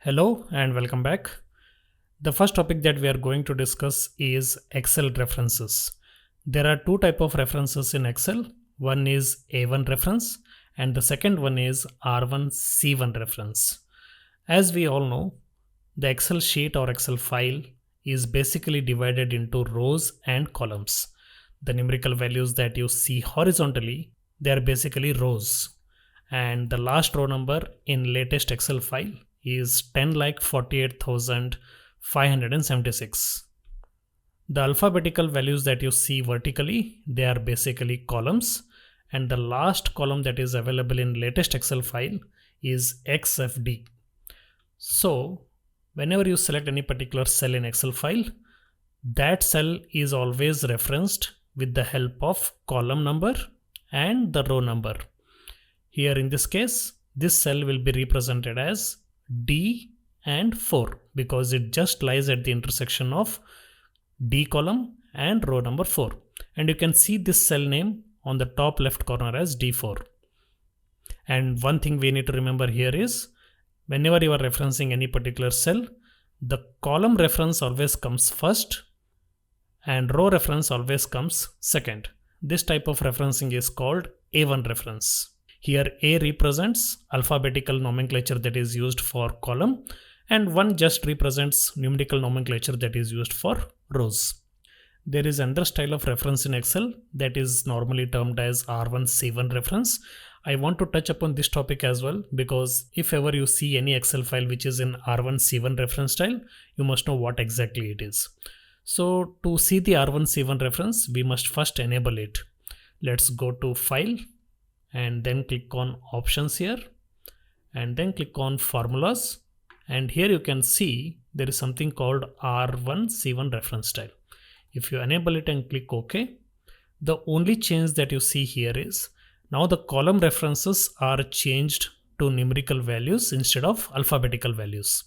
Hello and welcome back. The first topic that we are going to discuss is Excel references. There are two types of references in Excel. One is A1 reference and the second one is R1C1 reference. As we all know, the Excel sheet or Excel file is basically divided into rows and columns. The numerical values that you see horizontally, they are basically rows. And the last row number in latest Excel file is 10,48,576. The alphabetical values that you see vertically, they are basically columns, and the last column that is available in latest Excel file is XFD. So whenever you select any particular cell in Excel file, that cell is always referenced with the help of column number and the row number. Here in this case, this cell will be represented as D and 4 because it just lies at the intersection of D column and row number 4. And you can see this cell name on the top left corner as D4. And one thing we need to remember here is whenever you are referencing any particular cell, the column reference always comes first and row reference always comes second. This type of referencing is called A1 reference. Here A represents alphabetical nomenclature that is used for column and 1 just represents numerical nomenclature that is used for rows. There is another style of reference in Excel that is normally termed as R1C1 reference. I want to touch upon this topic as well because if ever you see any Excel file which is in R1C1 reference style, you must know what exactly it is. So to see the R1C1 reference, we must first enable it. Let's go to File and then click on Options here and then click on Formulas, and here you can see there is something called R1C1 reference style. If you enable it and click OK, the only change that you see here is now the column references are changed to numerical values instead of alphabetical values.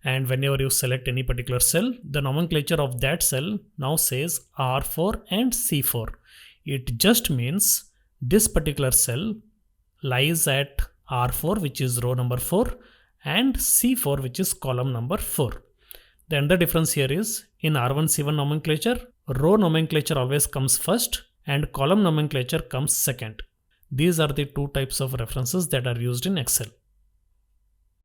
And whenever you select any particular cell, the nomenclature of that cell now says R4 and C4. It just means this particular cell lies at R4, which is row number 4, and C4, which is column number 4. The other difference here is in R1C1 nomenclature, row nomenclature always comes first and column nomenclature comes second. These are the two types of references that are used in Excel.